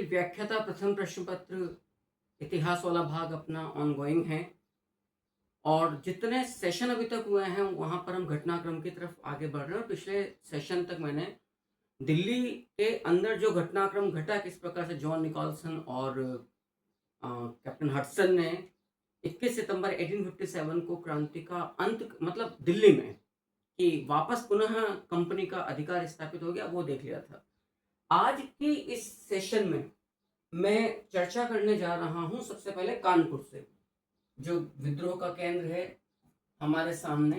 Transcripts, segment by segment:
बिल्कुल व्याख्याता प्रथम प्रश्न पत्र इतिहास वाला भाग अपना ऑनगोइंग है और जितने सेशन अभी तक हुए हैं वहाँ पर हम घटनाक्रम की तरफ आगे बढ़ रहे हैं। पिछले सेशन तक मैंने दिल्ली के अंदर जो घटनाक्रम घटा, किस प्रकार से जॉन निकोलसन और कैप्टन हडसन ने 21 सितंबर 1857 को क्रांति का अंत, मतलब दिल्ली में, कि वापस पुनः कंपनी का अधिकार स्थापित हो गया, वो देख लिया था। आज की इस सेशन में मैं चर्चा करने जा रहा हूं सबसे पहले कानपुर से, जो विद्रोह का केंद्र है हमारे सामने।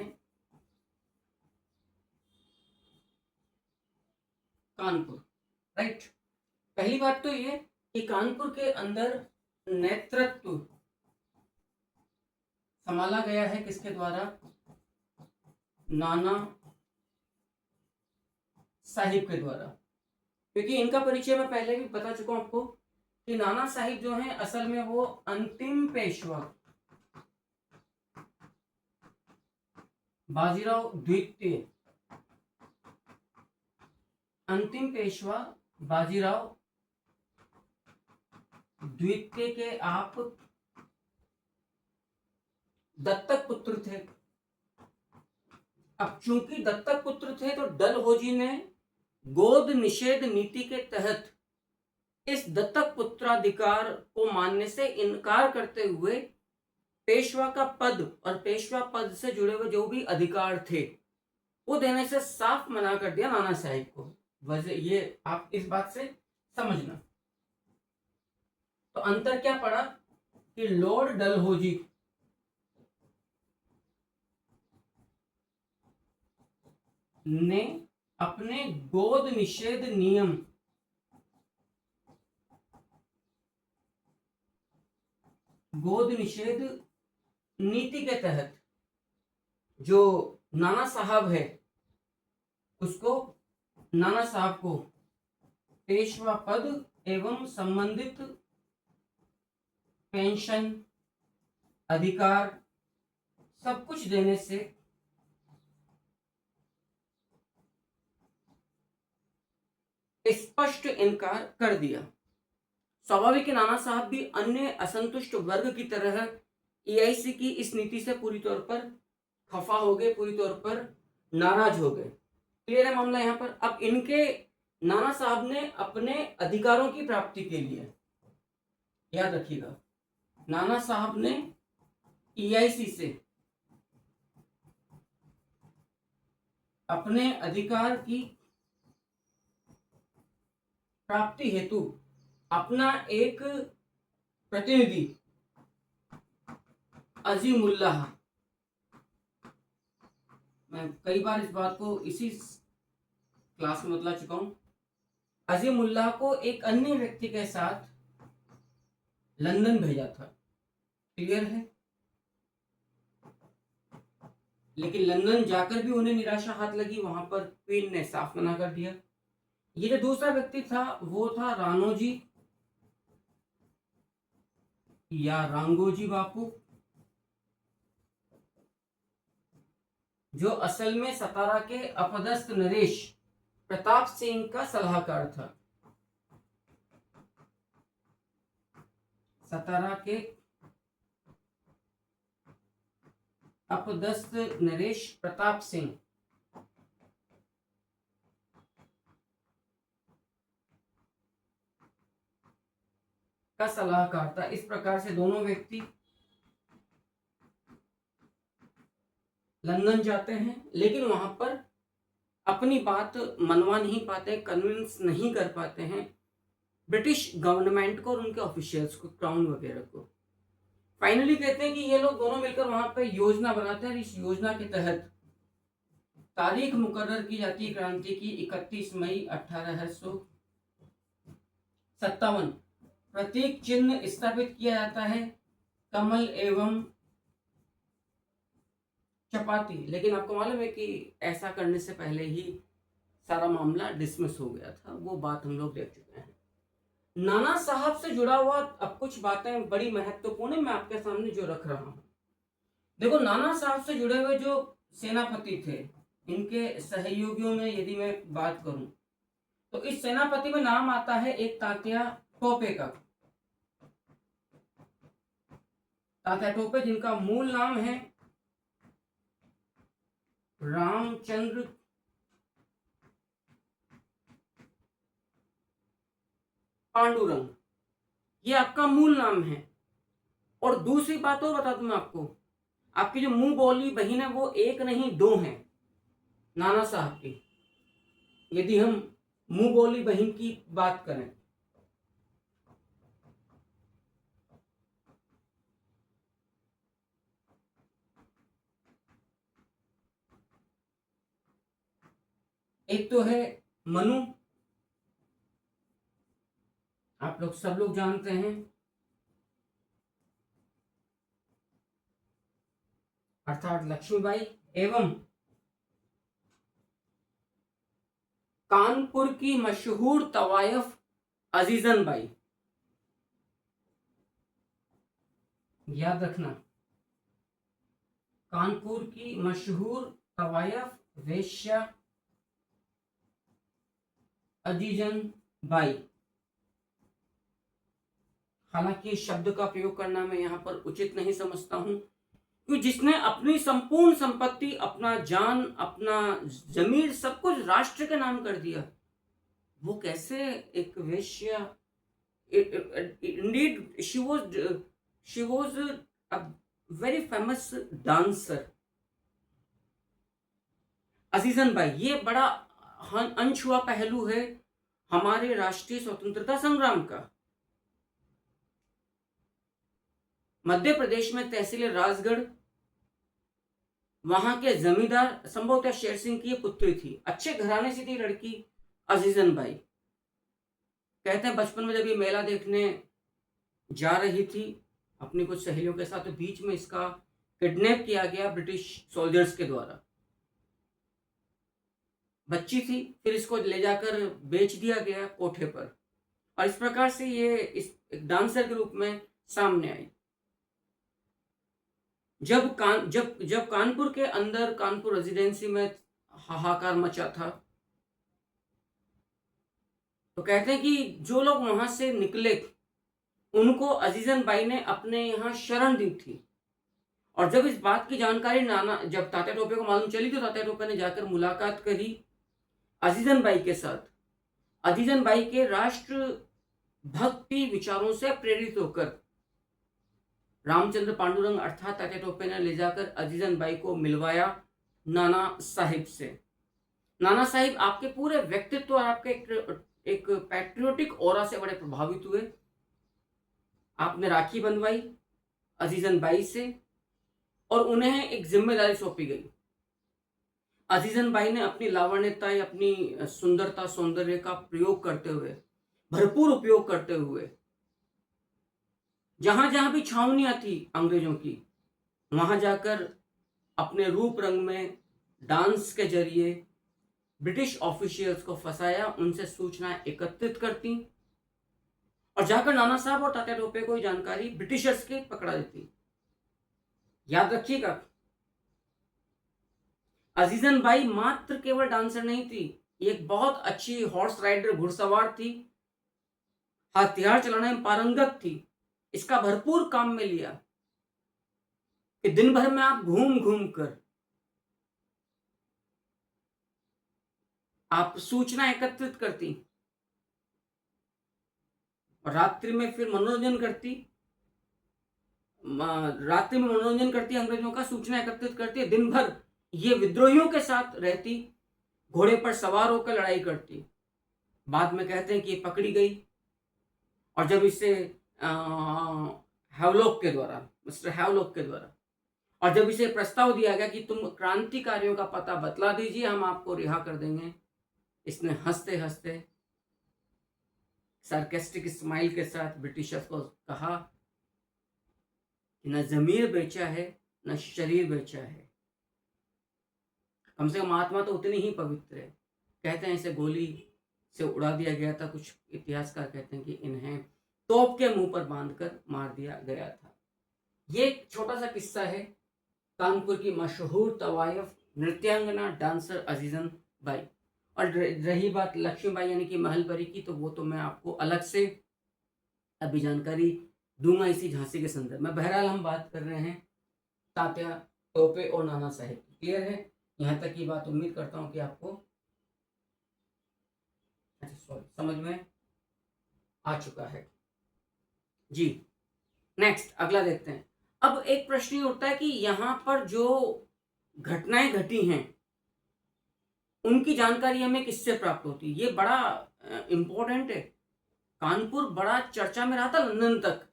कानपुर, राइट। पहली बात तो ये कि कानपुर के अंदर नेतृत्व संभाला गया है किसके द्वारा? नाना साहिब के द्वारा। क्योंकि इनका परिचय मैं पहले भी बता चुका हूं आपको कि नाना साहिब जो हैं असल में वो अंतिम पेशवा बाजीराव द्वितीय, अंतिम पेशवा बाजीराव द्वितीय के आप दत्तक पुत्र थे। अब चूंकि दत्तक पुत्र थे तो डलहौजी ने गोद निषेध नीति के तहत इस दत्तक पुत्राधिकार को मानने से इनकार करते हुए पेशवा का पद और पेशवा पद से जुड़े हुए जो भी अधिकार थे वो देने से साफ मना कर दिया नाना साहिब को। वजह ये आप इस बात से समझना। तो अंतर क्या पड़ा कि लॉर्ड डलहौजी ने अपने गोद निषेध नियम गोद निषेध नीति के तहत जो नाना साहब है उसको, नाना साहब को पेशवा पद एवं संबंधित पेंशन अधिकार सब कुछ देने से स्पष्ट इनकार कर दिया। स्वाभाविक नाना साहब भी अन्य असंतुष्ट वर्ग की तरह ईआईसी की इस नीति से पूरी तौर पर खफा हो गए, पूरी तौर पर नाराज हो गए। क्लियर है मामला यहां पर। अब इनके नाना साहब ने अपने अधिकारों की प्राप्ति के लिए, याद रखिएगा, नाना साहब ने ईआईसी से अपने अधिकार की प्राप्ति हेतु अपना एक प्रतिनिधि अजीमुल्लाह, मैं कई बार इस बात को इसी क्लास में बतला चुका हूं, अजीमुल्लाह को एक अन्य व्यक्ति के साथ लंदन भेजा था। क्लियर है। लेकिन लंदन जाकर भी उन्हें निराशा हाथ लगी, वहां पर क्वीन ने साफ मना कर दिया। ये जो दूसरा व्यक्ति था वो था रानोजी या रांगोजी बापू, जो असल में सतारा के अपदस्थ नरेश प्रताप सिंह का सलाहकार था। सतारा के अपदस्थ नरेश प्रताप सिंह का सलाहकार था। इस प्रकार से दोनों व्यक्ति लंदन जाते हैं, लेकिन वहां पर अपनी बात मनवा नहीं पाते, कन्विंस नहीं कर पाते हैं ब्रिटिश गवर्नमेंट को और उनके ऑफिशियल्स को, क्राउन वगैरह को। फाइनली कहते हैं कि ये लोग दोनों मिलकर वहां पर योजना बनाते हैं। इस योजना के तहत तारीख मुकर्रर की जाती है क्रांति की 31 मई 1857। प्रतीक चिन्ह स्थापित किया जाता है कमल एवं चपाती। लेकिन आपको मालूम है कि ऐसा करने से पहले ही सारा मामला डिसमिस हो गया था, वो बात हम लोग देख चुके हैं। नाना साहब से जुड़ा हुआ अब कुछ बातें बड़ी महत्वपूर्ण है, मैं आपके सामने जो रख रहा हूं। देखो, नाना साहब से जुड़े हुए जो सेनापति थे, इनके सहयोगियों में यदि मैं बात करूं तो इस सेनापति में नाम आता है एक तात्या टोपे का, तात्या टोपे जिनका मूल नाम है रामचंद्र पांडुरंग, ये आपका मूल नाम है। और दूसरी बात और बता दूं मैं आपको, आपकी जो मुंह बोली बहन है वो एक नहीं दो हैं नाना साहब की, यदि हम मुंह बोली बहन की बात करें। एक तो है मनु, आप लोग सब लोग जानते हैं, अर्थात लक्ष्मीबाई, एवं कानपुर की मशहूर तवायफ अजीजन बाई। याद रखना, कानपुर की मशहूर तवायफ वेश्या अजीजन बाई। हालांकि इस शब्द का प्रयोग करना मैं यहाँ पर उचित नहीं समझता हूं, क्योंकि जिसने अपनी संपूर्ण संपत्ति, अपना जान, अपना जमीर, सब कुछ राष्ट्र के नाम कर दिया, वो कैसे एक वेश्या। Indeed she was a very famous dancer. Azizan Bai ये बड़ा अनछुआ पहलू है हमारे राष्ट्रीय स्वतंत्रता संग्राम का। मध्य प्रदेश में तहसील राजगढ़, वहां के जमींदार संभवतः शेर सिंह की पुत्री थी, अच्छे घराने से थी लड़की अजीजन बाई। कहते हैं बचपन में जब ये मेला देखने जा रही थी अपनी कुछ सहेलियों के साथ, तो बीच में इसका किडनैप किया गया ब्रिटिश सोल्जर्स के द्वारा। बच्ची थी, फिर इसको ले जाकर बेच दिया गया कोठे पर, और इस प्रकार से ये इस डांसर के रूप में सामने आई। जब कानपुर के अंदर, कानपुर रेजिडेंसी में हाहाकार मचा था, तो कहते हैं कि जो लोग वहां से निकले उनको अजीजन बाई ने अपने यहाँ शरण दी थी। और जब इस बात की जानकारी जब तात्या टोपे को मालूम चली, तो तात्या टोपे ने जाकर मुलाकात करी अजीजन बाई के साथ। अजीजन बाई के राष्ट्र भक्ति विचारों से प्रेरित होकर रामचंद्र पांडुरंग अर्थात तात्या टोपे ने ले जाकर अजीजन बाई को मिलवाया नाना साहिब से। नाना साहिब आपके पूरे व्यक्तित्व और आपके एक पैट्रियोटिक ऑरा से बड़े प्रभावित हुए। आपने राखी बंधवाई अजीजन बाई से और उन्हें एक जिम्मेदारी सौंपी गई। अजीजन बाई ने अपनी लावण्यता या अपनी सुंदरता, सौंदर्य का प्रयोग करते हुए, भरपूर उपयोग करते हुए, जहां जहां भी छावनियां थी अंग्रेजों की, वहां जाकर अपने रूप रंग में डांस के जरिए ब्रिटिश ऑफिशियल्स को फंसाया, उनसे सूचना एकत्रित करती और जाकर नाना साहब और तात्या टोपे को जानकारी ब्रिटिशर्स के पकड़ा देती। याद रखिएगा, अजीजन बाई मात्र केवल डांसर नहीं थी, एक बहुत अच्छी हॉर्स राइडर, घुड़सवार थी, हथियार चलाने में पारंगत थी। इसका भरपूर काम में लिया कि दिन भर में आप घूम घूम कर आप सूचना एकत्रित करती और रात्रि में फिर मनोरंजन करती, अंग्रेजों का, सूचना एकत्रित करती, दिन भर ये विद्रोहियों के साथ रहती, घोड़े पर सवार होकर लड़ाई करती। बाद में कहते हैं कि पकड़ी गई और जब इसे मिस्टर हैवलॉक के द्वारा, और जब इसे प्रस्ताव दिया गया कि तुम क्रांतिकारियों का पता बतला दीजिए, हम आपको रिहा कर देंगे, इसने हंसते हंसते सार्केस्टिक स्माइल के साथ ब्रिटिशर्स को कहा कि न जमीर बेचा है न शरीर बेचा है, कम से कम आत्मा तो उतनी ही पवित्र है। कहते हैं इसे गोली से उड़ा दिया गया था। कुछ इतिहासकार कहते हैं कि इन्हें तोप के मुंह पर बांधकर मार दिया गया था। ये एक छोटा सा किस्सा है कानपुर की मशहूर तवायफ नृत्यांगना डांसर अजीजन बाई। और रही बात लक्ष्मीबाई यानी कि महलपरी की, तो वो तो मैं आपको अलग से अभी जानकारी दूंगा इसी झांसी के संदर्भ में। बहरहाल हम बात कर रहे हैं तात्या टोपे और नाना साहेब की। क्लियर है यहाँ तक की बात? उम्मीद करता हूँ कि आपको समझ में आ चुका है जी। नेक्स्ट अगला देखते हैं। अब एक प्रश्न ये उठता है कि यहाँ पर जो घटनाएं घटी हैं उनकी जानकारी हमें किससे प्राप्त होती है? ये बड़ा इंपॉर्टेंट है। कानपुर बड़ा चर्चा में रहा था लंदन तक।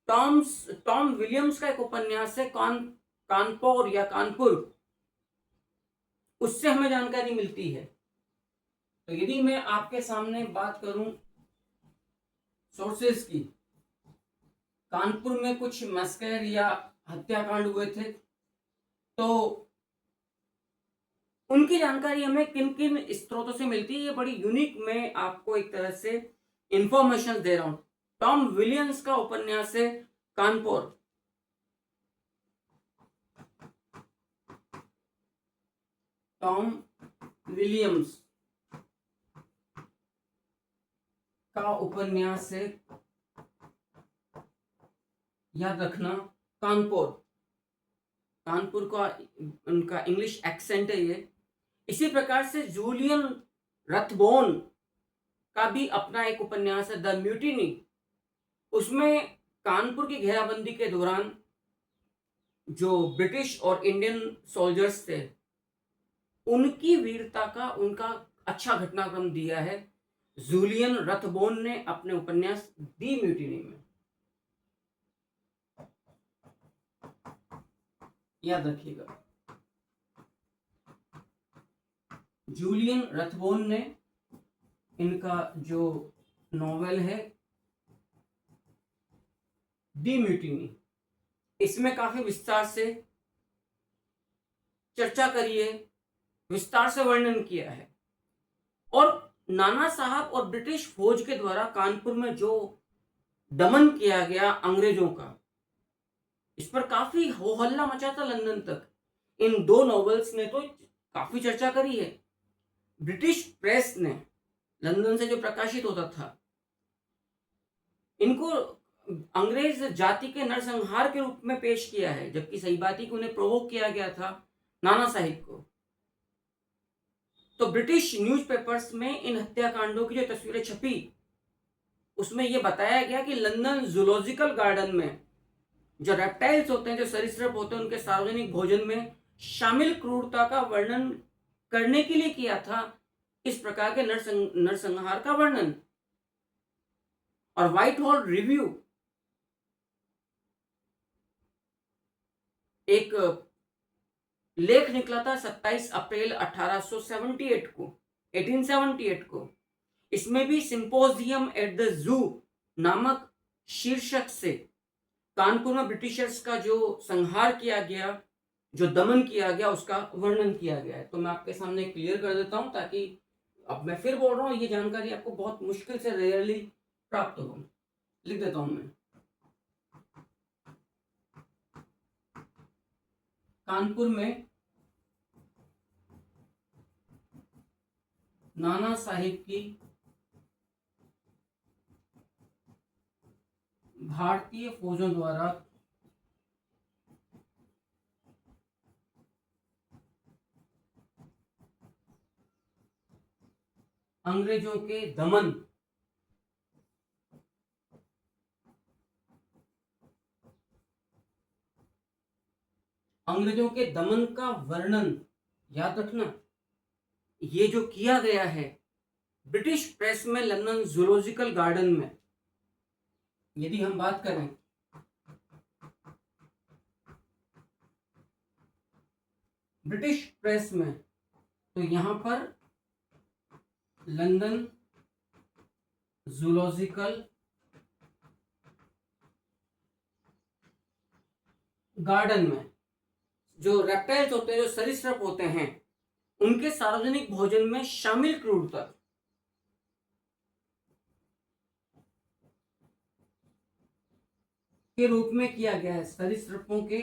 टॉम विलियम्स का एक उपन्यास है कानपुर या कानपुर, उससे हमें जानकारी मिलती है। तो यदि मैं आपके सामने बात करूं सोर्सेस की, कानपुर में कुछ मैस्कर या हत्याकांड हुए थे, तो उनकी जानकारी हमें किन किन स्रोतों से मिलती है? ये बड़ी यूनिक, मैं आपको एक तरह से इंफॉर्मेशन दे रहा हूं। टॉम विलियम्स का उपन्यास है कानपुर। टॉम विलियम्स का उपन्यास है, याद रखना, कानपुर। कानपुर का उनका इंग्लिश एक्सेंट है ये। इसी प्रकार से जूलियन रथबोन का भी अपना एक उपन्यास है द म्यूटिनी। उसमें कानपुर की घेराबंदी के दौरान जो ब्रिटिश और इंडियन सोल्जर्स थे उनकी वीरता का उनका अच्छा घटनाक्रम दिया है जूलियन रथबोन ने अपने उपन्यास दी म्यूटिनी में। याद रखिएगा, जूलियन रथबोन ने इनका जो नॉवेल है दी म्यूटिनी, इसमें काफी विस्तार से चर्चा करी है, विस्तार से वर्णन किया है। और नाना साहब और ब्रिटिश फौज के द्वारा कानपुर में जो दमन किया गया अंग्रेजों का, इस पर काफी हो हल्ला मचा था लंदन तक। इन दो नॉवेल्स ने तो काफी चर्चा करी है। ब्रिटिश प्रेस ने लंदन से जो प्रकाशित होता था, इनको अंग्रेज जाति के नरसंहार के रूप में पेश किया है, जबकि सही बात है कि उन्हें प्रोवोक किया गया था नाना साहिब को। तो ब्रिटिश न्यूज़पेपर्स में इन हत्याकांडों की जो तस्वीरें छपी, उसमें यह बताया गया कि लंदन जूलॉजिकल गार्डन में जो रेप्टाइल्स होते हैं, जो सरीसृप होते हैं, उनके सार्वजनिक भोजन में शामिल क्रूरता का वर्णन करने के लिए किया था इस प्रकार के नरसंहार का वर्णन। और व्हाइट हॉल रिव्यू एक लेख निकला था 27 अप्रैल 1878 को। इसमें भी सिंपोजियम एट द जू नामक शीर्षक से कानपुर में ब्रिटिशर्स का जो संहार किया गया, जो दमन किया गया, उसका वर्णन किया गया है। तो मैं आपके सामने क्लियर कर देता हूं, ताकि अब मैं फिर बोल रहा हूं, ये जानकारी आपको बहुत मुश्किल से रेयरली प्राप्त हो। लिख देता हूं मैं, कानपुर में नाना साहिब की भारतीय फौजों द्वारा अंग्रेजों के दमन, अंग्रेजों के दमन का वर्णन, याद रखना, ये जो किया गया है ब्रिटिश प्रेस में लंदन जूलॉजिकल गार्डन में। यदि हम बात करें ब्रिटिश प्रेस में, तो यहां पर लंदन जूलॉजिकल गार्डन में जो रेप्टाइल्स होते हैं, जो सरीसृप होते हैं, उनके सार्वजनिक भोजन में शामिल क्रूरता के रूप में किया गया है। सरीसृपों के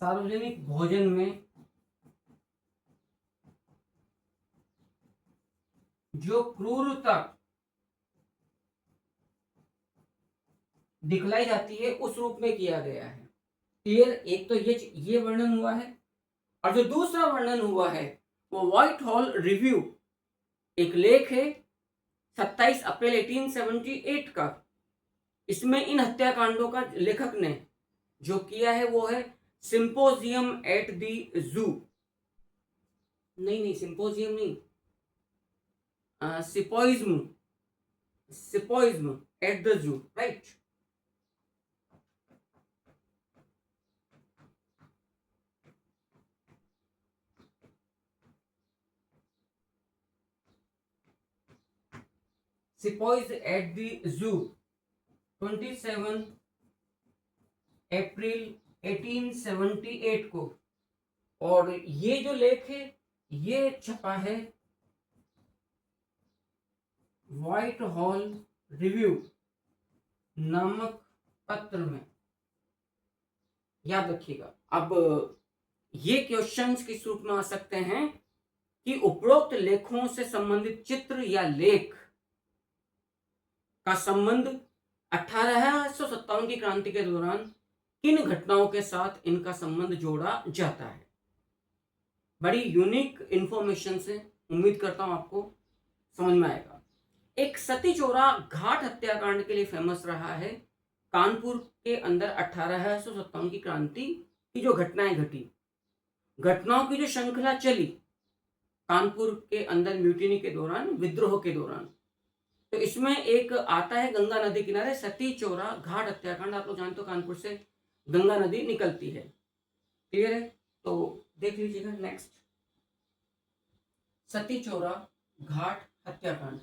सार्वजनिक भोजन में जो क्रूरता दिखलाई जाती है उस रूप में किया गया है। क्लियर? एक तो ये वर्णन हुआ है, और जो दूसरा वर्णन हुआ है वो व्हाइट हॉल रिव्यू एक लेख है 27 अप्रैल 1878 का। इसमें इन हत्याकांडों का लेखक ने जो किया है वो है सिंपोजियम एट द जू। नहीं, सिंपोजियम नहीं, sepoyism at the zoo, right. Sepoys at the zoo 27 अप्रैल 1878 को। और ये जो लेख है ये छपा है व्हाइट हॉल रिव्यू नामक पत्र में, याद रखिएगा। अब ये क्वेश्चंस किस रूप में आ सकते हैं कि उपरोक्त लेखों से संबंधित चित्र या लेख का संबंध 1857 की क्रांति के दौरान किन घटनाओं के साथ इनका संबंध जोड़ा जाता है। बड़ी यूनिक इंफॉर्मेशन से, उम्मीद करता हूं आपको समझ में आएगा। एक सती चोरा घाट हत्याकांड के लिए फेमस रहा है कानपुर के अंदर 1857 की क्रांति की जो घटनाएं घटी, घटनाओं की जो श्रृंखला चली कानपुर के अंदर म्यूटिनी के दौरान, विद्रोह के दौरान। तो इसमें एक आता है गंगा नदी किनारे सती चोरा घाट हत्याकांड। आप लोग जानते हो कानपुर से गंगा नदी निकलती है, क्लियर है? तो देख लीजिएगा नेक्स्ट, सती चोरा घाट हत्याकांड।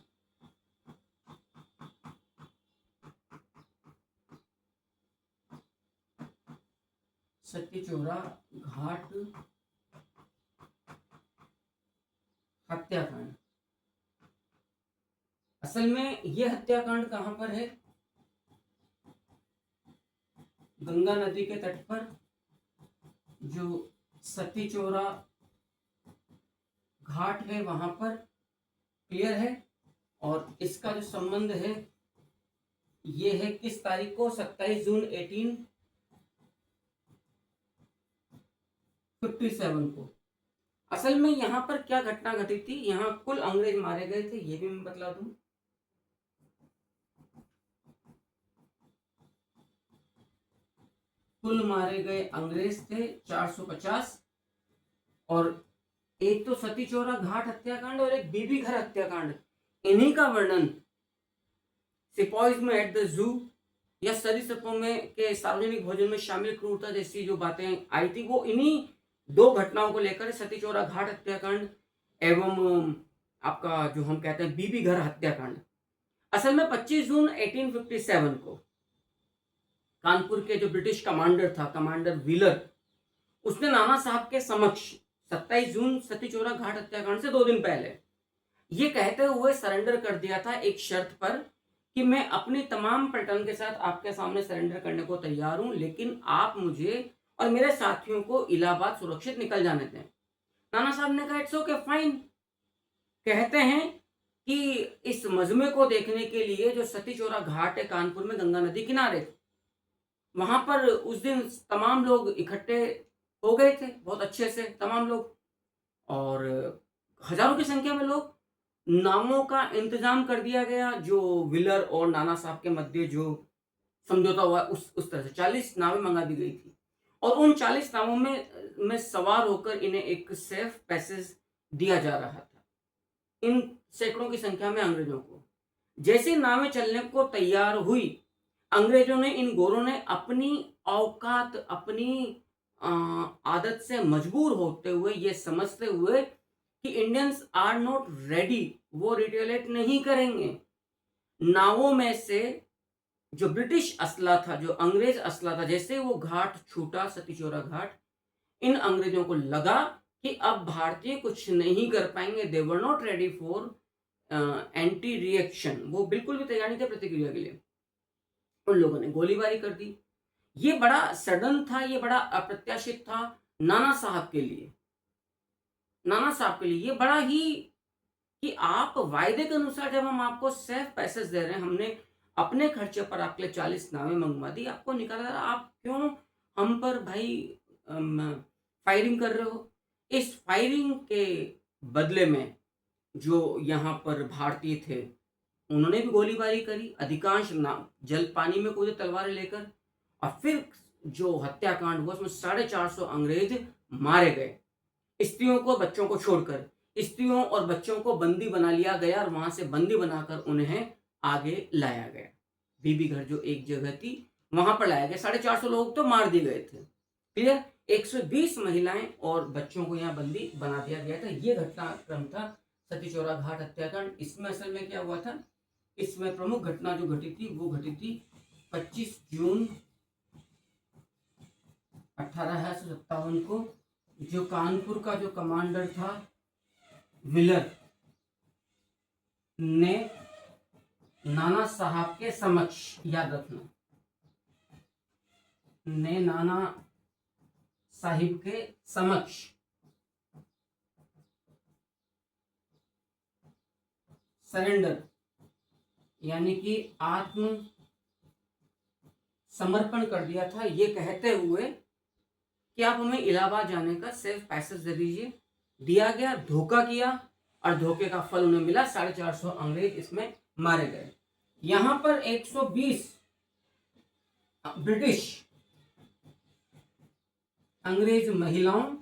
सती चोरा घाट हत्याकांड। असल में यह हत्याकांड कहां पर है? गंगा नदी के तट पर जो सती चोरा घाट है वहां पर, क्लियर है? और इसका जो संबंध है ये है किस तारीख को? 27 जून 1857 को। असल में यहां पर क्या घटना घटी थी? यहां कुल अंग्रेज मारे गए थे, ये भी मैं बतला दूं। कुल मारे गए अंग्रेज थे 450, और एक तो सती चोरा घाट हत्याकांड और एक बीबी घर हत्याकांड। इन्हीं का वर्णन सिपॉइज में एट द जू या सरीसृपों में के सार्वजनिक भोजन में शामिल क्रूरता जैसी जो बातें आई थी वो इन्हीं दो घटनाओं को लेकर, सती चोरा घाट हत्याकांड एवं आपका जो हम कहते हैं बीबी घर हत्याकांड। असल में 25 जून 1857 को कानपुर के जो ब्रिटिश कमांडर था, कमांडर व्हीलर, उसने नाना साहब के समक्ष 27 जून सती चोरा घाट हत्याकांड से 2 दिन पहले ये कहते हुए सरेंडर कर दिया था एक शर्त पर कि मैं अपनी तमाम पलटन के साथ आपके सामने सरेंडर करने को तैयार हूं, लेकिन आप मुझे और मेरे साथियों को इलाहाबाद सुरक्षित निकल जाने दें। नाना साहब ने कहा इट्स ओके फाइन। कहते हैं कि इस मजमे को देखने के लिए जो सती चोरा घाट है कानपुर में गंगा नदी किनारे, वहां पर उस दिन तमाम लोग इकट्ठे हो गए थे, बहुत अच्छे से तमाम लोग, और हजारों की संख्या में लोग। नावों का इंतजाम कर दिया गया, जो व्हीलर और नाना साहब के मध्य जो समझौता हुआ उस तरह से 40 नावें मंगा दी गई थी, और उन 40 नावों में सवार होकर इन्हें एक सेफ पैसेज दिया जा रहा था इन सैकड़ों की संख्या में अंग्रेजों को। जैसे नावें चलने को तैयार हुई, अंग्रेजों ने, इन गोरों ने अपनी औकात, अपनी आदत से मजबूर होते हुए, ये समझते हुए कि इंडियंस आर नॉट रेडी, वो रिटेलिएट नहीं करेंगे, नावों में से जो ब्रिटिश असला था, जो अंग्रेज असला था, जैसे वो घाट छूटा, सती चोरा घाट, इन अंग्रेजों को लगा कि अब भारतीय कुछ नहीं कर पाएंगे। They were not ready for anti reaction, वो बिल्कुल भी तैयार नहीं थे प्रतिक्रिया के लिए। उन लोगों ने गोलीबारी कर दी। ये बड़ा सडन था, ये बड़ा अप्रत्याशित था नाना साहब के लिए। नाना साहब के लिए ये बड़ा ही कि आप वायदे के अनुसार जब हम आपको सेफ पैसेज दे रहे हैं, हमने अपने खर्चे पर आपके लिए 40 नावें मंगवा दी, आपको निकाला, आप क्यों हम पर भाई फायरिंग कर रहे हो? इस फायरिंग के बदले में जो यहाँ पर भारतीय थे, उन्होंने भी गोलीबारी करी, अधिकांश ना जल पानी में कूदे तलवारें लेकर, और फिर जो हत्याकांड हुआ उसमें 450 अंग्रेज मारे गए, स्त्रियों को बच्चों को छोड़कर। स्त्रियों और बच्चों को बंदी बना लिया गया और वहां से बंदी बनाकर उन्हें आगे लाया गया। बीबी घर जो एक जगह थी वहां पर लाया गया। 450 लोग तो मार दिए गए थे। क्लियर? 120 महिलाएं और बच्चों को यहाँ बंदी बना दिया गया था। ये घटनाक्रम था सती चौरा घाट हत्याकांड। इसमें असल में क्या हुआ था, इसमें प्रमुख घटना जो घटी थी वो घटी थी 25 जून 1857 को। जो कानपुर का जो कमांडर था विलर ने नाना साहब के समक्ष, याद रखना, ने नाना साहिब के समक्ष सरेंडर यानी कि आत्म समर्पण कर दिया था, ये कहते हुए कि आप हमें इलाहाबाद जाने का सिर्फ पैसेज दे दीजिए। दिया गया, धोखा किया और धोखे का फल उन्हें मिला। 450 अंग्रेज इसमें मारे गए। यहां पर 120 ब्रिटिश अंग्रेज महिलाओं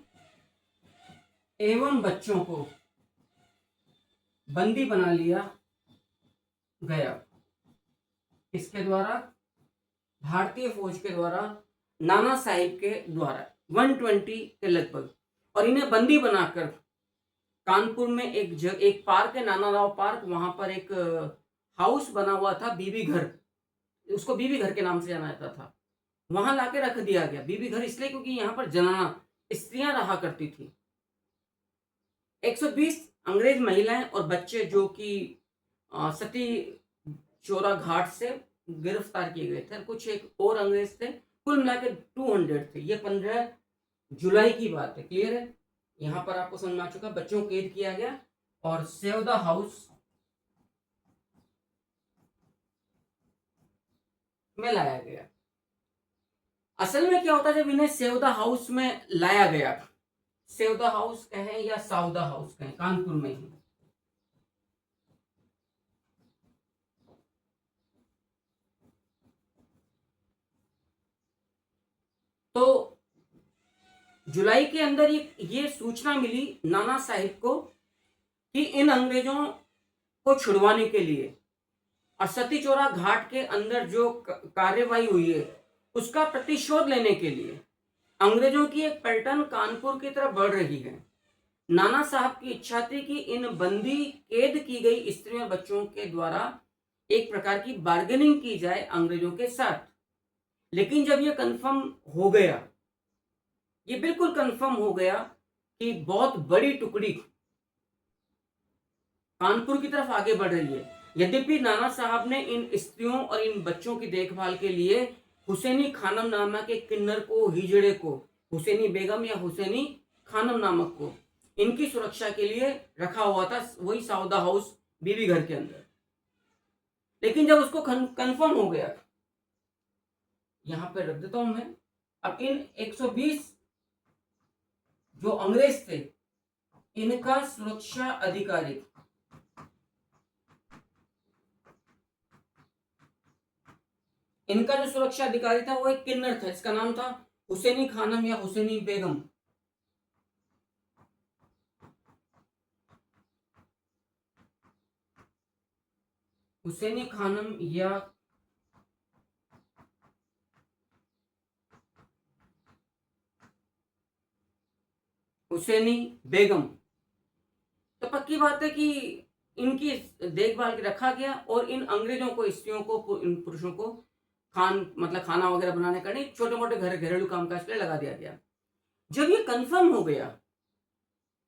एवं बच्चों को बंदी बना लिया गया। इसके द्वारा, भारतीय फौज के द्वारा, नाना साहिब के द्वारा 120 के लगभग। और इन्हें बंदी बनाकर कानपुर में एक पार्क है, नाना राव पार्क, वहां पर एक हाउस बना हुआ था, बीबी घर, उसको बीबी घर के नाम से जाना जाता था, वहां लाके रख दिया गया। बीबी घर इसलिए क्योंकि यहाँ पर जनाना स्त्रियां रहा करती थी। 120 अंग्रेज महिलाएं और बच्चे जो कि सती चौरा घाट से गिरफ्तार किए गए थे, कुछ एक और अंग्रेज थे, कुल मिलाकर 200 थे। ये 15 जुलाई की बात है। क्लियर है? यहां पर आपको समझ में आ चुका। बच्चों को कैद किया गया और सेव द हाउस में लाया गया। असल में क्या होता है, जब इन्हें सेव द हाउस में लाया गया, सेव द हाउस कहें या साउदा हाउस कहें, कानपुर में ही, तो जुलाई के अंदर ये सूचना मिली नाना साहिब को कि इन अंग्रेजों को छुड़वाने के लिए और सती चौरा घाट के अंदर जो कार्यवाही हुई है उसका प्रतिशोध लेने के लिए अंग्रेजों की एक पलटन कानपुर की तरफ बढ़ रही है। नाना साहब की इच्छा थी कि इन बंदी कैद की गई स्त्रियों और बच्चों के द्वारा एक प्रकार की बार्गेनिंग की जाए अंग्रेजों के साथ। लेकिन जब यह कंफर्म हो गया, ये बिल्कुल कंफर्म हो गया कि बहुत बड़ी टुकड़ी कानपुर की तरफ आगे बढ़ रही है। यद्यपि नाना साहब ने इन स्त्रियों और इन बच्चों की देखभाल के लिए हुसैनी खानम नामक एक किन्नर को, हिजड़े को, हुसैनी बेगम या हुसैनी खानम नामक को, इनकी सुरक्षा के लिए रखा हुआ था, वही साउदा हाउस बीबी घर के अंदर। लेकिन जब उसको कंफर्म हो गया, यहां पे रख देता हूं मैं, अब इन 120 जो अंग्रेज थे, इनका सुरक्षा अधिकारी, इनका जो सुरक्षा अधिकारी था वो एक किन्नर था, इसका नाम था हुसैनी खानम या हुसैनी बेगम। हुसैनी खानम या हुसैनी बेगम। तो पक्की बात है कि इनकी देखभाल के रखा गया और इन अंग्रेजों को, स्त्रियों को, इन पुरुषों को मतलब खाना वगैरह बनाने का नहीं, छोटे मोटे घरेलू कामकाज के लिए लगा दिया गया। जब ये कंफर्म हो गया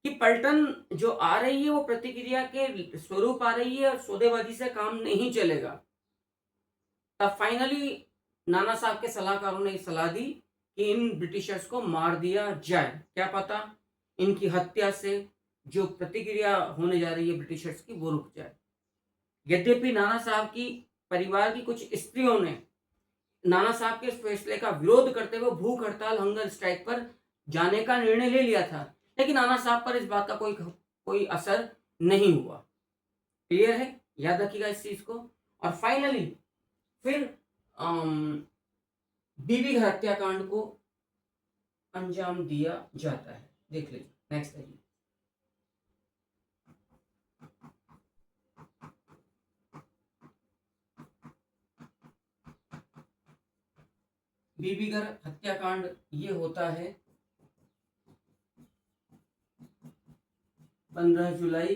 कि पलटन जो आ रही है वो प्रतिक्रिया के स्वरूप आ रही है और सौदेबाजी से काम नहीं चलेगा, तब फाइनली नाना साहब के सलाहकारों ने सलाह दी कि इन ब्रिटिशर्स को मार दिया जाए। क्या पता इनकी हत्या से जो प्रतिक्रिया होने जा रही है ब्रिटिशर्स की वो रुक जाए। यद्यपि नाना साहब की परिवार की कुछ स्त्रियों ने नाना साहब के इस फैसले का विरोध करते हुए भूख हड़ताल हंगर स्ट्राइक पर जाने का निर्णय ले लिया था, लेकिन नाना साहब पर इस बात का कोई असर नहीं हुआ। क्लियर है, याद रखिएगा इस चीज को। और फाइनली फिर बीबी घर हत्याकांड को अंजाम दिया जाता है। देख लीजिए, नेक्स्ट है। बीबी घर हत्याकांड ये होता है 15 जुलाई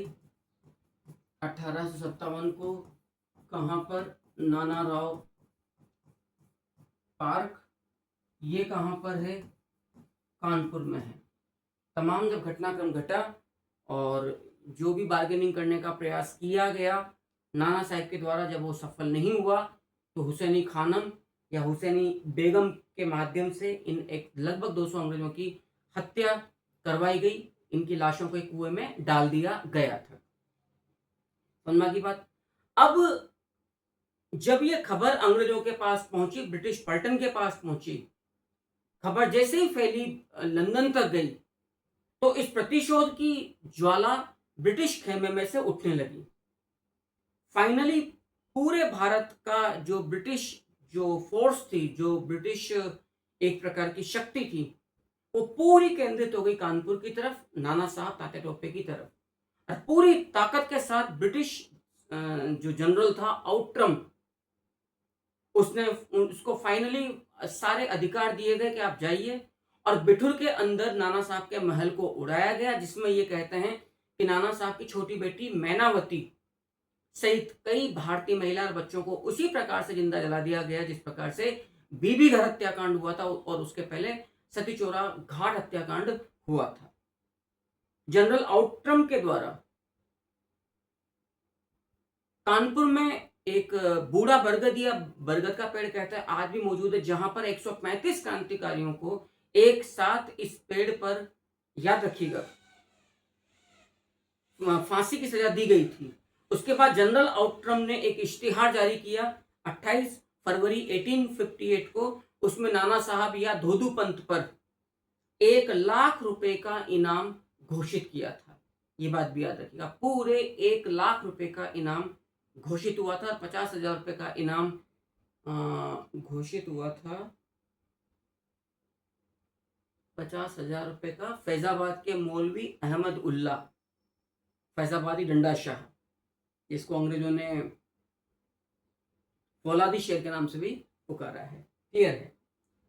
1857 को। कहां पर? नाना राव पार्क। ये कहां पर है? कानपुर में है। तमाम जब घटनाक्रम घटा और जो भी बार्गेनिंग करने का प्रयास किया गया नाना साहब के द्वारा, जब वो सफल नहीं हुआ तो हुसैनी खानम या हुसैनी बेगम के माध्यम से इन एक लगभग 200 अंग्रेजों की हत्या करवाई गई। इनकी लाशों को एक कुएं में डाल दिया गया था। समझ की बात। अब जब ये खबर अंग्रेजों के पास पहुंची, ब्रिटिश पलटन के पास पहुंची, खबर जैसे ही फैली लंदन तक गई, तो इस प्रतिशोध की ज्वाला ब्रिटिश खेमे में से उठने लगी। फाइनली पूरे भारत का जो ब्रिटिश जो फोर्स थी, जो ब्रिटिश एक प्रकार की शक्ति थी, वो पूरी केंद्रित हो गई कानपुर की तरफ, नाना साहब तात्या टोपे की तरफ। और पूरी ताकत के साथ ब्रिटिश जो जनरल था आउट्रम, उसने उसको फाइनली सारे अधिकार दिए गए कि आप जाइए। और बिठुर के अंदर नाना साहब के महल को उड़ाया गया, जिसमें ये कहते हैं कि नाना साहब की छोटी बेटी मैनावती सहित कई भारतीय महिला और बच्चों को उसी प्रकार से जिंदा जला दिया गया जिस प्रकार से बीबी घर हत्याकांड हुआ था और उसके पहले सती चोरा घाट हत्याकांड हुआ था। जनरल आउट्रम के द्वारा कानपुर में एक बूढ़ा बरगद या बरगद का पेड़ कहता है आज भी मौजूद है, जहां पर 135 क्रांतिकारियों को एक साथ इस पेड़ पर, याद रखिएगा, फांसी की सजा दी गई थी। उसके बाद जनरल आउट्रम ने एक इश्तिहार जारी किया 28 फरवरी 1858 को। उसमें नाना साहब या धोधू पंत पर 1 लाख रुपए का इनाम घोषित किया था। ये बात भी याद रखिएगा, पूरे 1 लाख रुपए का इनाम घोषित हुआ था। 50,000 रुपए का इनाम घोषित हुआ था। 50,000 रुपए का फैजाबाद के मौलवी अहमद उल्ला, फैजाबादी डंडा शाह, जिसको अंग्रेजों ने फौलादी शेर के नाम से भी पुकारा है। क्लियर है।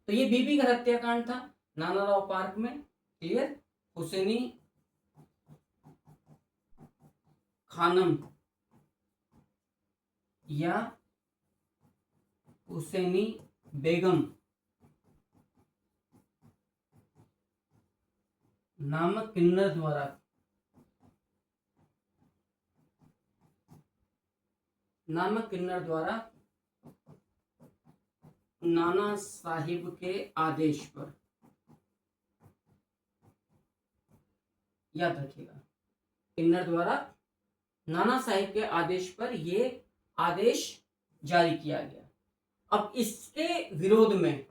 तो ये बीबी घर हत्याकांड था नाना राव पार्क में। क्लियर। हुसैनी खानम या हुसैनी बेगम नामक किन्नर द्वारा नाना साहिब के आदेश पर, याद रखिएगा, किन्नर द्वारा नाना साहिब के आदेश पर यह आदेश जारी किया गया। अब इसके विरोध में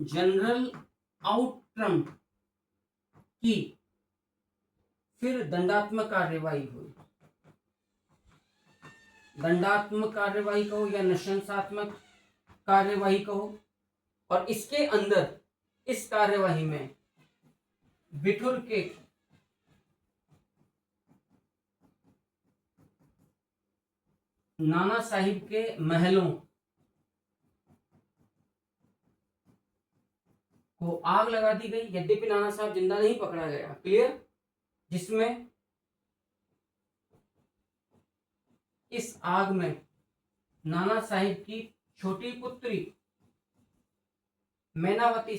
जनरल आउट्रम की फिर दंडात्मक कार्यवाही हुई। दंडात्मक कार्यवाही कहो या नशंसात्मक कार्यवाही कहो। और इसके अंदर इस कार्यवाही में बिठुर के नाना साहिब के महलों को आग लगा दी गई। यद्यपि नाना साहब जिंदा नहीं पकड़ा गया। क्लियर। जिसमें इस आग में नाना साहिब की छोटी पुत्री मैनावती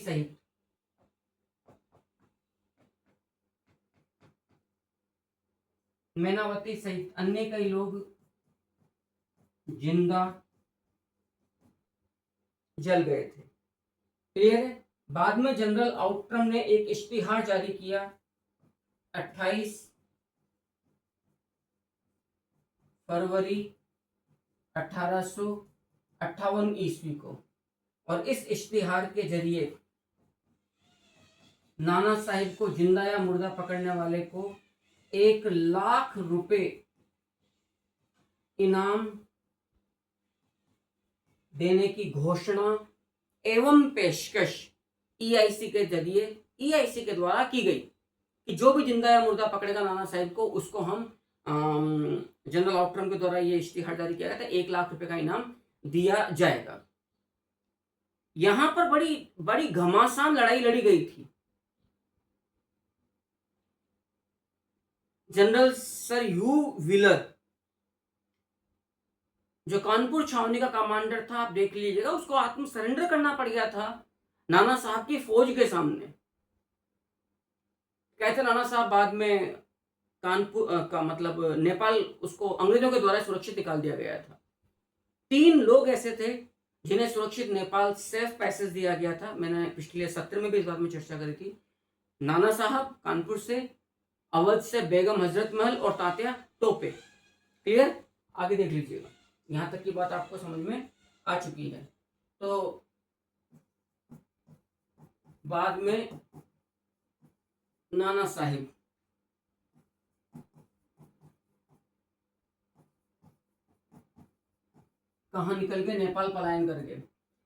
सहित अन्य कई लोग जिंदा जल गए थे। क्लियर है। बाद में जनरल आउट्रम ने एक इश्तिहार जारी किया 28 फरवरी 1858 ईस्वी को, और इस इश्तिहार के जरिए नाना साहिब को जिंदा या मुर्दा पकड़ने वाले को 1 लाख रुपए इनाम देने की घोषणा एवं पेशकश ईआईसी के जरिए, ईआईसी के द्वारा की गई कि जो भी जिंदा या मुर्दा पकड़ेगा नाना साहिब को, उसको हम जनरल आउट्रम के द्वारा ये इश्तिहार जारी किया गया था, 1 लाख रुपए का इनाम दिया जाएगा। यहां पर बड़ी बड़ी घमासान लड़ाई लड़ी गई थी। जनरल सर यू व्हीलर, जो कानपुर छावनी का कमांडर था, आप देख लीजिएगा, उसको आत्म सरेंडर करना पड़ गया था नाना साहब की फौज के सामने। कहते नाना साहब बाद में कानपुर का मतलब नेपाल, उसको अंग्रेजों के द्वारा सुरक्षित निकाल दिया गया था। 3 लोग ऐसे थे जिन्हें सुरक्षित नेपाल सेफ पैसेज दिया गया था। मैंने पिछले सत्र में भी इस बात में चर्चा करी थी। नाना साहब कानपुर से, अवध से बेगम हजरत महल और तात्या टोपे। क्लियर? आगे देख लीजिएगा, यहां तक की बात आपको समझ में आ चुकी है। तो बाद में नाना साहिब कहां निकल गए? नेपाल पलायन कर गए।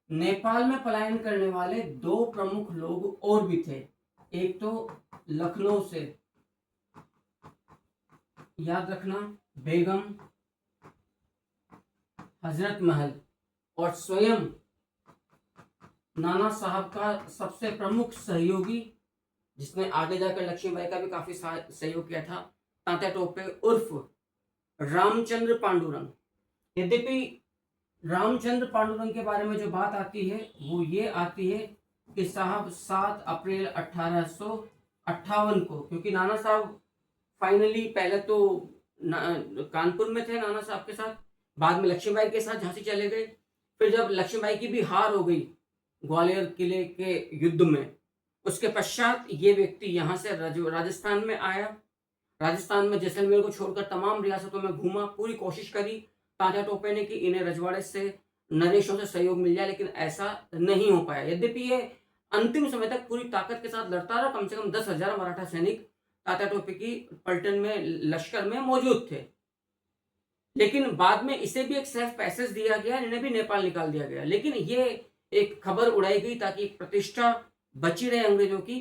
नेपाल में पलायन करने वाले 2 प्रमुख लोग और भी थे। एक तो लखनऊ से, याद रखना, बेगम हजरत महल, और स्वयं नाना साहब का सबसे प्रमुख सहयोगी, जिसने आगे जाकर लक्ष्मीबाई का भी काफी सहयोग किया था, तात्या टोपे उर्फ रामचंद्र पांडुरंग। यद्यपि रामचंद्र पांडुरंग के बारे में जो बात आती है वो ये आती है कि साहब 7 अप्रैल 1858 को, क्योंकि नाना साहब फाइनली पहले तो कानपुर में थे नाना साहब के साथ, बाद में लक्ष्मीबाई के साथ झांसी चले गए। फिर जब लक्ष्मीबाई की भी हार हो गई ग्वालियर किले के युद्ध में, उसके पश्चात ये व्यक्ति यहाँ से राजस्थान में आया। राजस्थान में जैसलमेर को छोड़कर तमाम रियासतों में घूमा, पूरी कोशिश करी तात्या टोपे ने कि इन्हें रजवाड़े से, नरेशों से सहयोग मिल जाए, लेकिन ऐसा नहीं हो पाया। यद्यपि ये अंतिम समय तक पूरी ताकत के साथ लड़ता रहा। कम से कम 10,000 मराठा सैनिक तात्या टोपे की पलटन में, लश्कर में मौजूद थे, लेकिन बाद में इसे भी एक सेफ पैसेज दिया गया, इन्हें भी नेपाल निकाल दिया गया। लेकिन ये एक खबर उड़ाई गई ताकि प्रतिष्ठा बची रहे अंग्रेजों की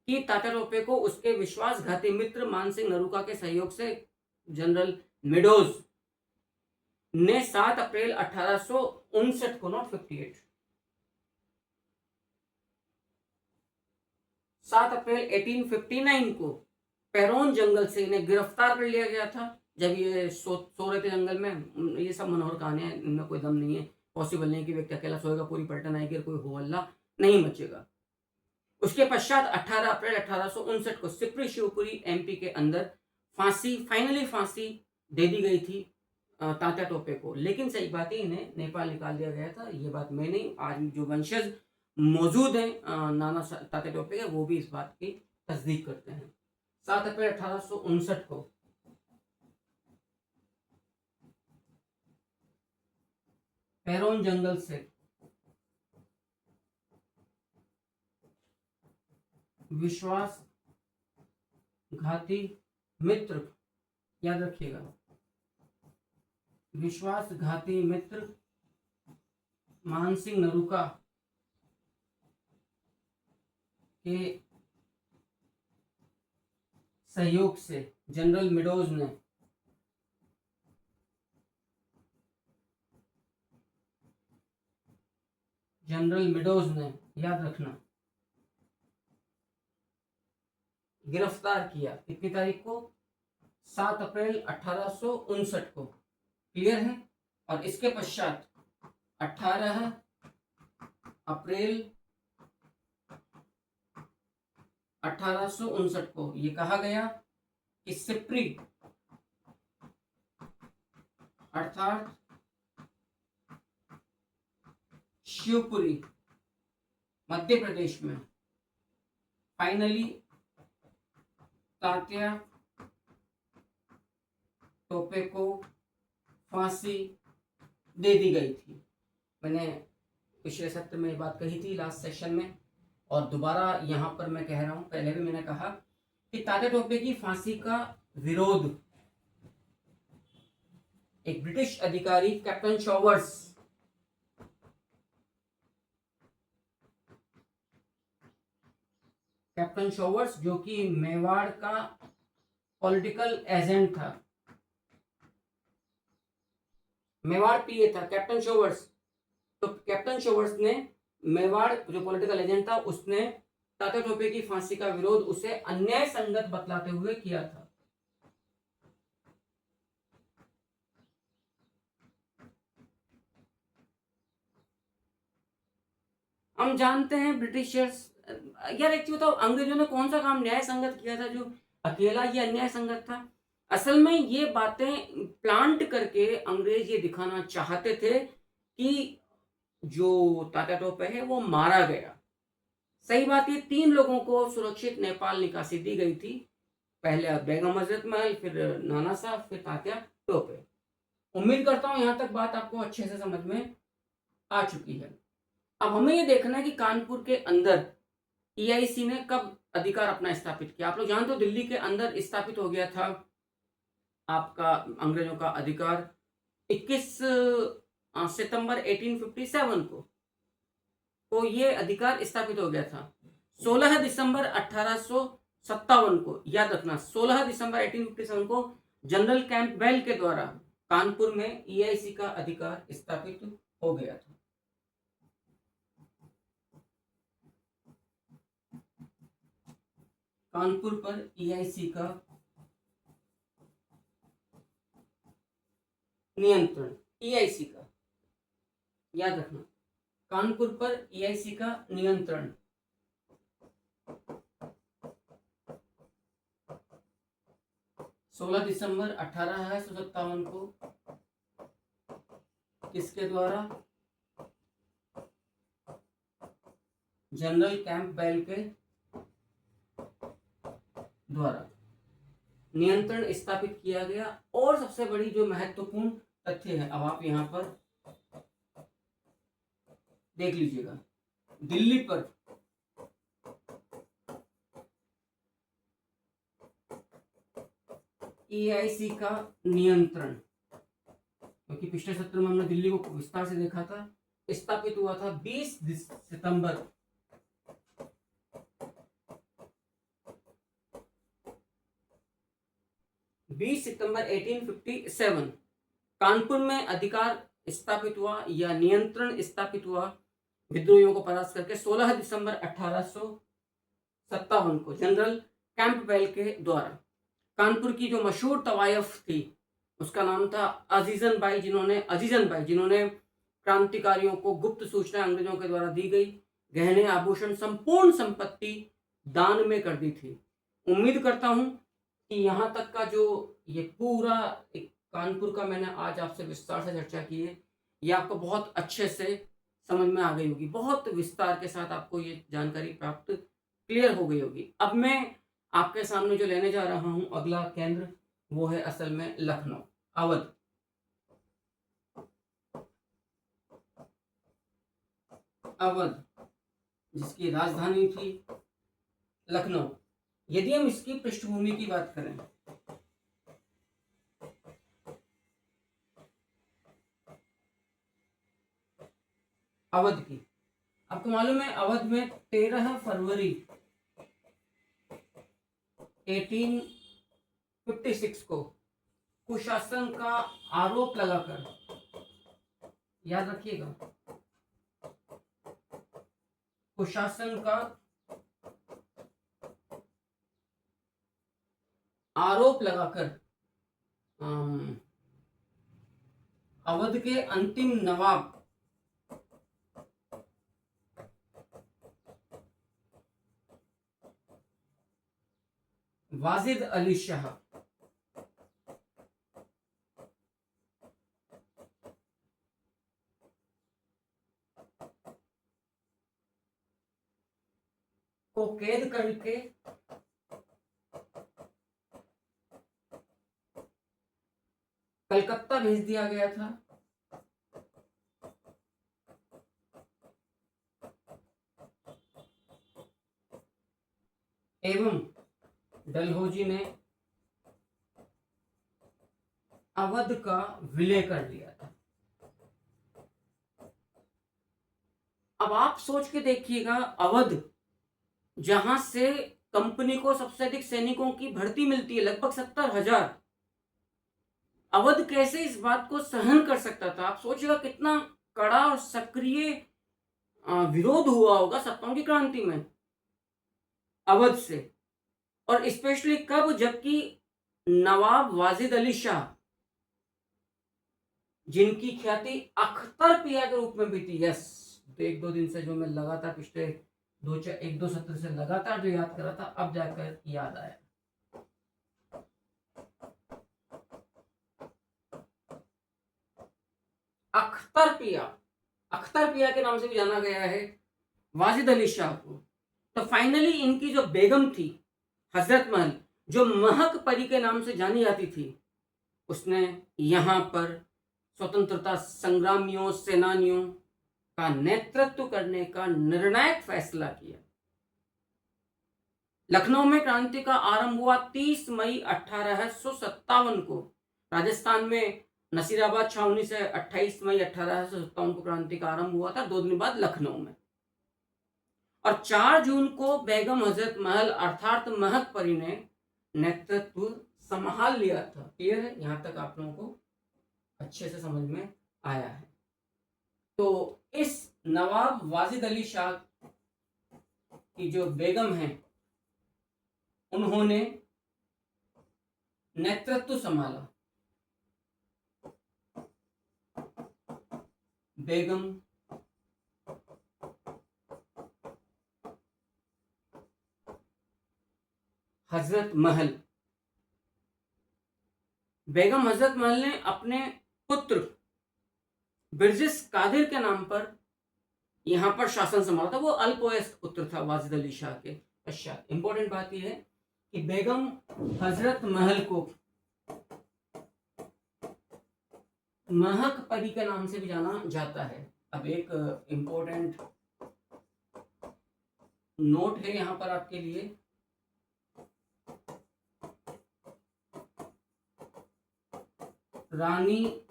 कि तात्या टोपे को उसके विश्वासघाती मित्र मानसिंह नरूका के सहयोग से जनरल मेडोज ने 7 अप्रैल 1859 को, नॉट 58, 7 अप्रैल 1859 को पेरोन जंगल से इन्हें गिरफ्तार कर लिया गया था। जब ये सो रहे थे जंगल में। ये सब मनोहर कहानियां, इनमें कोई दम नहीं है। पॉसिबल नहीं कि व्यक्ति अकेला सोएगा, पूरी पलटन आएगी और कोई हो हल्ला नहीं मचेगा। उसके पश्चात 18 अप्रैल 1859 को सिपरी शिवपुरी एमपी के अंदर फाइनली फांसी दे दी गई थी तात्या टोपे को। लेकिन सही बात है, इन्हें नेपाल निकाल दिया गया था। ये बात मैं नहीं, आज जो वंशज मौजूद हैं नाना तात्या टोपे के, वो भी इस बात की तस्दीक करते हैं। 7 अप्रैल 1859 को पेरोन जंगल से विश्वासघाती मित्र, याद रखिएगा, विश्वासघाती मित्र मानसिंह नरूका के सहयोग से जनरल मेडोज ने, याद रखना, गिरफ्तार किया। कितनी तारीख को? 7 अप्रैल 1859 को। क्लियर है? और इसके पश्चात 18 अप्रैल 1859 को ये कहा गया कि सिपरी अर्थात शिवपुरी मध्य प्रदेश में फाइनली तात्या टोपे को फांसी दे दी गई थी। मैंने पिछले सत्र में ये बात कही थी, लास्ट सेशन में, और दोबारा यहाँ पर मैं कह रहा हूँ। पहले भी मैंने कहा कि तात्या टोपे की फांसी का विरोध एक ब्रिटिश अधिकारी कैप्टन शॉवर्स जो कि मेवाड़ का पॉलिटिकल एजेंट था, मेवाड़ पीए था कैप्टन शॉवर्स। तो कैप्टन शॉवर्स ने मेवाड़ जो पॉलिटिकल एजेंट था, उसने तात्या टोपे की फांसी का विरोध उसे अन्याय संगत बतलाते हुए किया था। हम जानते हैं ब्रिटिशर्स, यार एक चीज बताओ, अंग्रेजों ने कौन सा काम न्याय संगत किया था जो अकेला ये अन्याय संगत था? असल में ये बातें प्लांट करके अंग्रेज ये दिखाना चाहते थे कि जो तात्या टोपे है वो मारा गया। सही बात, ये 3 लोगों को सुरक्षित नेपाल निकासी दी गई थी, पहले बेगम हजरत महल, फिर नाना साहब, फिर तात्या टोपे। उम्मीद करता हूं यहां तक बात आपको अच्छे से समझ में आ चुकी है। अब हमें ये देखना है कि कानपुर के अंदर ईआईसी ने कब अधिकार अपना स्थापित किया। आप लोग जानते हो दिल्ली के अंदर स्थापित हो गया था आपका अंग्रेजों का अधिकार 21 सितंबर 1857 को। तो ये अधिकार स्थापित हो गया था। 16 दिसंबर 1857 को, याद रखना, 16 दिसंबर 1857 को जनरल कैंपबेल के द्वारा कानपुर में ईआईसी का अधिकार स्थापित हो गया था। कानपुर पर ईआईसी का नियंत्रण, ईआईसी का, याद रखना, कानपुर पर ईआईसी का नियंत्रण 16 दिसंबर 1857 को किसके द्वारा? जनरल कैंपबेल के द्वारा नियंत्रण स्थापित किया गया। और सबसे बड़ी जो महत्वपूर्ण तथ्य है, अब आप यहां पर देख लीजिएगा, दिल्ली पर ईआईसी का नियंत्रण, क्योंकि पिछले सत्र में हमने दिल्ली को विस्तार से देखा था, स्थापित हुआ था 20 सितंबर 1857। कानपुर में अधिकार स्थापित हुआ या नियंत्रण स्थापित हुआ विद्रोहियों को परास्त करके 16 दिसंबर 1857 को जनरल कैंपबेल के द्वारा। कानपुर की जो मशहूर तवायफ थी उसका नाम था अजीजन बाई, जिन्होंने क्रांतिकारियों को गुप्त सूचना अंग्रेजों के द्वारा दी गई गहने आभूषण संपूर्ण संपत्ति दान में कर दी थी। उम्मीद करता हूं कि यहाँ तक का जो ये पूरा कानपुर का मैंने आज आपसे विस्तार से चर्चा की है, ये आपको बहुत अच्छे से समझ में आ गई होगी, बहुत विस्तार के साथ आपको ये जानकारी प्राप्त क्लियर हो गई होगी। अब मैं आपके सामने जो लेने जा रहा हूँ अगला केंद्र, वो है असल में लखनऊ, अवध। अवध जिसकी राजधानी थी लखनऊ। यदि हम इसकी पृष्ठभूमि की बात करें, अवध की, आपको मालूम है अवध में 13 फरवरी 1856 को कुशासन का आरोप लगाकर, याद रखिएगा, कुशासन का आरोप लगाकर अवध के अंतिम नवाब वाजिद अली शाह को कैद करके कलकत्ता भेज दिया गया था। एवं डलहौजी ने अवध का विलय कर लिया था। अब आप सोच के देखिएगा, अवध जहां से कंपनी को सबसे अधिक सैनिकों की भर्ती मिलती है, लगभग 70,000, अवध कैसे इस बात को सहन कर सकता था? आप सोचिएगा कितना कड़ा और सक्रिय विरोध हुआ होगा सत्ताओं की क्रांति में अवध से। और स्पेशली कब? जबकि नवाब वाजिद अली शाह, जिनकी ख्याति अख्तर पिया के रूप में भी थी, यस, एक दो दिन से जो मैं लगातार पिछले एक दो सत्र से लगातार जो याद कर रहा था, अब जाकर याद आया। अख्तर पिया के नाम से भी जाना गया है वाजिद अली शाह को। तो फाइनली इनकी जो बेगम थी हजरत महल, जो महक परी के नाम से जानी जाती थी, उसने यहां पर स्वतंत्रता संग्रामियों, सेनानियों का नेतृत्व करने का निर्णायक फैसला किया। लखनऊ में क्रांति का आरंभ हुआ 30 मई 1857 को। राजस्थान में नसीराबाद छावनी से 28 मई 1857 को क्रांति का आरंभ हुआ था, 2 दिन बाद लखनऊ में। और 4 जून को बेगम हजरत महल अर्थात महक परी ने नेतृत्व संभाल लिया था। क्लियर है? यहां तक आप लोगों को अच्छे से समझ में आया है। तो इस नवाब वाजिद अली शाह की जो बेगम है, उन्होंने नेतृत्व संभाला। बेगम हजरत महल, बेगम हजरत महल ने अपने पुत्र बिरजिस कादिर के नाम पर यहां पर शासन संभाला था। वो अल्पवयस्क पुत्र था वाजिद अली शाह के पश्चात। इंपॉर्टेंट बात यह है कि बेगम हजरत महल को महक परी के नाम से भी जाना जाता है। अब एक इंपॉर्टेंट नोट है यहां पर आपके लिए। रानी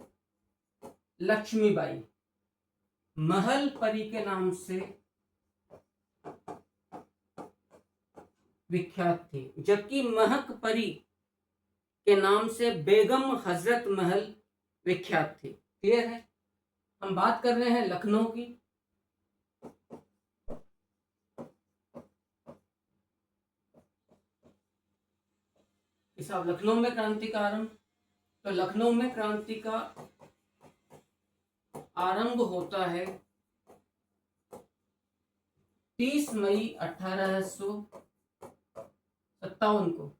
लक्ष्मीबाई महल परी के नाम से विख्यात थी, जबकि महक परी के नाम से बेगम हजरत महल विख्यात थी। क्लियर है? हम बात कर रहे हैं लखनऊ की। इस लखनऊ में क्रांति का आरंभ, तो लखनऊ में क्रांति का आरंभ होता है 30 मई 1857 को।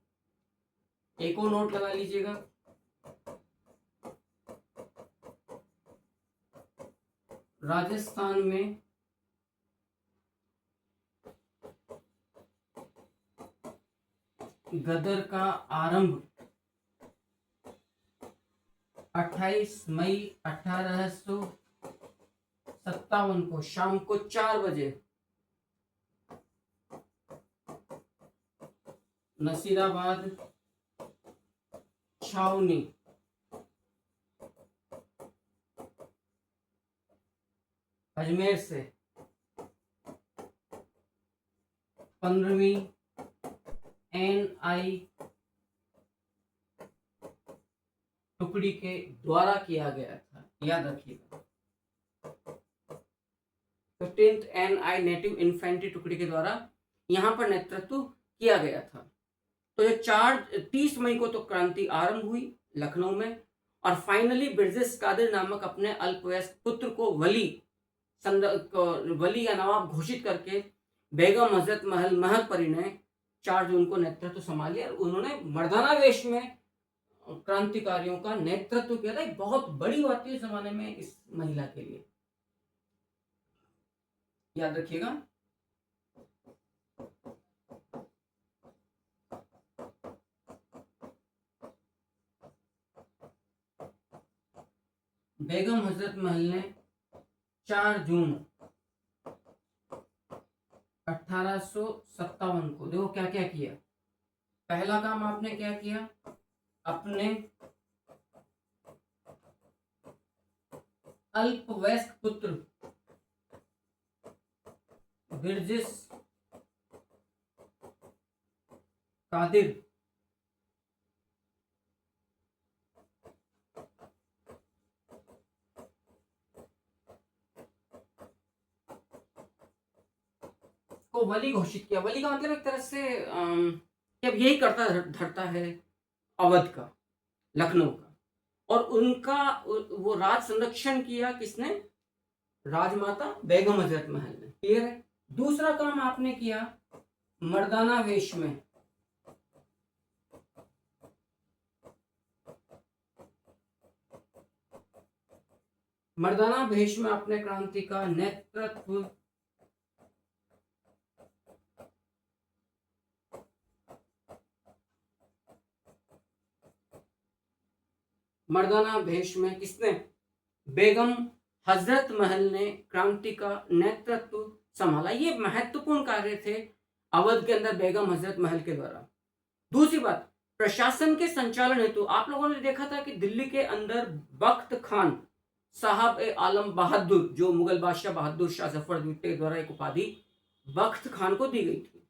एक और नोट लगा लीजिएगा, राजस्थान में गदर का आरंभ 28 मई 1857 को शाम को 4 बजे नसीराबाद छावनी अजमेर से 15वीं NI टुकड़ी के द्वारा किया गया था। याद रखिएगा, 15th NI नेटिव इन्फेंट्री टुकड़ी के द्वारा यहां पर नेतृत्व किया गया था। तो ये 30 मई को तो क्रांति आरंभ हुई लखनऊ में, और फाइनली बिरजिस कादिर नामक अपने अल्पवयस्क पुत्र को वली या नवाब घोषित करके बेगम हजरत महल महक परी ने 4 जून को नेतृत्व संभालिया। और उन्होंने मर्दाना वेश में क्रांतिकारियों का नेतृत्व किया था। एक बहुत बड़ी बात थी इस जमाने में इस महिला के लिए, याद रखिएगा। बेगम हजरत महल ने 4 जून 1857 को देखो क्या क्या किया। पहला काम आपने क्या किया, अपने अल्पवयस्क पुत्र बिरजिस कादिर को वली घोषित किया। वली का मतलब एक तरह से कि अब यही करता धरता है अवध का, लखनऊ का, और उनका वो राज संरक्षण किया किसने, राजमाता बेगम हजरत महल ने। क्लियर है। दूसरा काम आपने किया, मर्दाना वेश में मर्दाना वेश में अपने क्रांति का नेतृत्व मर्दाना वेश में किसने, बेगम हजरत महल ने क्रांति का नेतृत्व संभाला। ये महत्वपूर्ण कार्य थे अवध के अंदर बेगम हजरत महल के द्वारा। दूसरी बात, प्रशासन के संचालन हेतु आप लोगों ने देखा था कि दिल्ली के अंदर बख्त खान साहब ए आलम बहादुर, जो मुगल बादशाह बहादुर शाह जफर द्वितीय के द्वारा एक उपाधि बख्त खान को दी गई थी।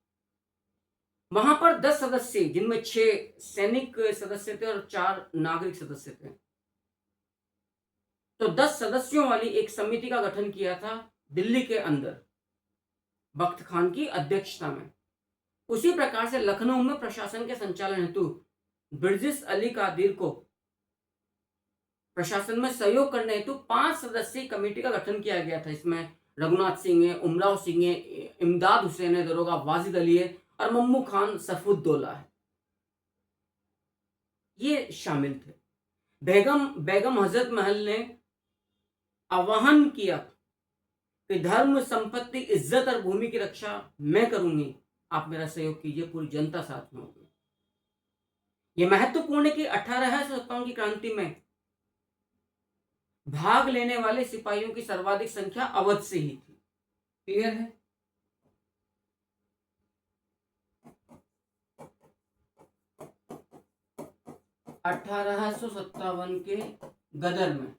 वहां पर 10 सदस्य, जिनमें 6 सैनिक सदस्य थे और 4 नागरिक सदस्य थे, तो 10 सदस्यों वाली एक समिति का गठन किया था दिल्ली के अंदर बख्त खान की अध्यक्षता में। उसी प्रकार से लखनऊ में प्रशासन के संचालन हेतु बिरजिस अली कादिर को प्रशासन में सहयोग करने हेतु 5 सदस्यीय कमेटी का गठन किया गया था। इसमें रघुनाथ सिंह है, उमराव सिंह है, इमदाद हुसैन है, दरोगा वाजिद अली है और मम्मू खान सफुद्दौला है, ये शामिल थे। बेगम हजरत महल ने आह्वान किया कि धर्म, संपत्ति, इज्जत और भूमि की रक्षा मैं करूंगी, आप मेरा सहयोग कीजिए, पूरी जनता साथ में होगी। यह महत्वपूर्ण है कि 1857 की क्रांति में भाग लेने वाले सिपाहियों की सर्वाधिक संख्या अवध से ही थी। क्लियर है। अठारह सौ सत्तावन के गदर में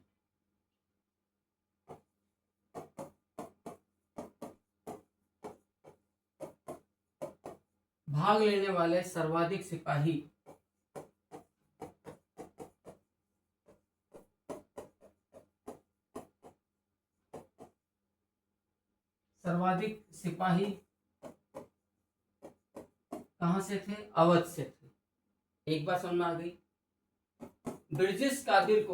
भाग लेने वाले सर्वाधिक सिपाही कहां से थे, अवध से थे। एक बात समझ में आ गई। बिरजिस कादिर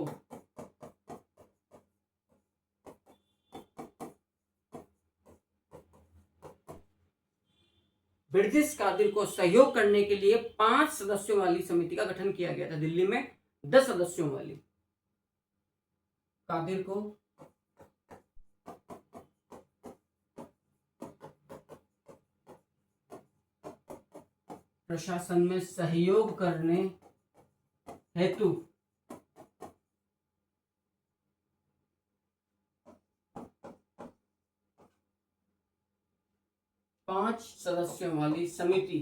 को सहयोग करने के लिए 5 सदस्यों वाली समिति का गठन किया गया था। दिल्ली में 10 सदस्यों वाली। कादिर को प्रशासन में सहयोग करने हेतु 5 सदस्यों वाली समिति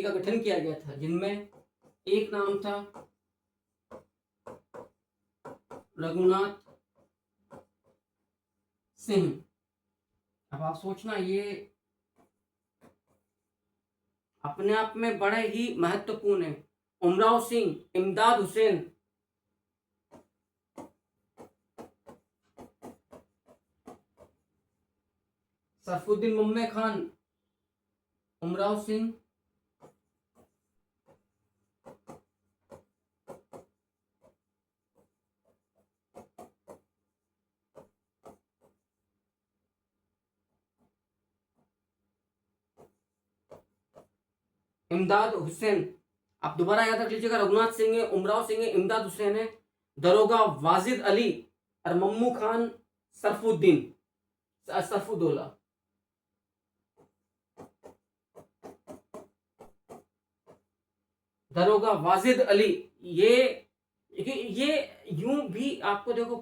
का गठन किया गया था, जिनमें एक नाम था रघुनाथ सिंह। अब आप सोचना, ये अपने आप में बड़े ही महत्वपूर्ण है। उमराव सिंह, इमदाद हुसैन, सरफुद्दीन मुम्मे खान, उमराव सिंह, इमदाद हुसैन। आप दोबारा याद रख लीजिएगा, रघुनाथ सिंह है, उमराव सिंह है, इमदाद हुसैन है, दरोगा वाजिद अली और मम्मू खान सरफुद्दीन सरफुद्दौला, दरोगा वाजिद अली। ये ये यूं भी आपको देखो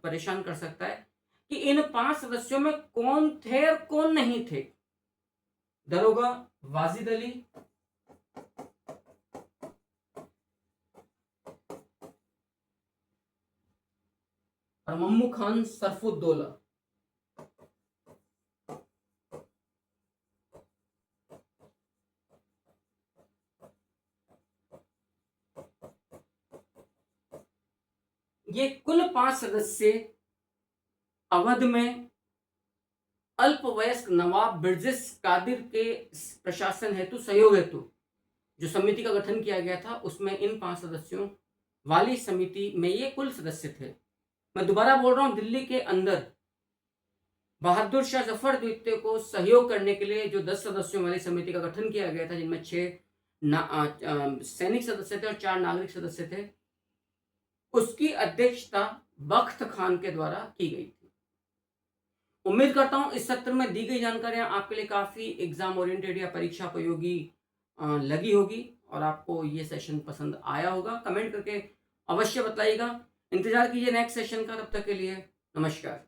परेशान कर सकता है कि इन 5 सदस्यों में कौन थे और कौन नहीं थे। दरोगा वाजिद अली, और मम्मू खान सरफुद्दौला। ये कुल 5 सदस्य अवध में अल्पवयस्क नवाब ब्रिजेश कादिर के प्रशासन हेतु सहयोग हेतु जो समिति का गठन किया गया था, उसमें इन 5 सदस्यों वाली समिति में ये कुल सदस्य थे। मैं दोबारा बोल रहा हूं, दिल्ली के अंदर बहादुर शाह जफर द्वितीय को सहयोग करने के लिए जो 10 सदस्यों वाली समिति का गठन किया गया था, जिनमें 6 सैनिक सदस्य थे और 4 नागरिक सदस्य थे, उसकी अध्यक्षता बख्त खान के द्वारा की गई थी। उम्मीद करता हूं इस सत्र में दी गई जानकारियां आपके लिए काफी एग्जाम ओरिएंटेड या परीक्षा उपयोगी लगी होगी और आपको ये सेशन पसंद आया होगा। कमेंट करके अवश्य बताइएगा। इंतजार कीजिए नेक्स्ट सेशन का। तब तक के लिए नमस्कार।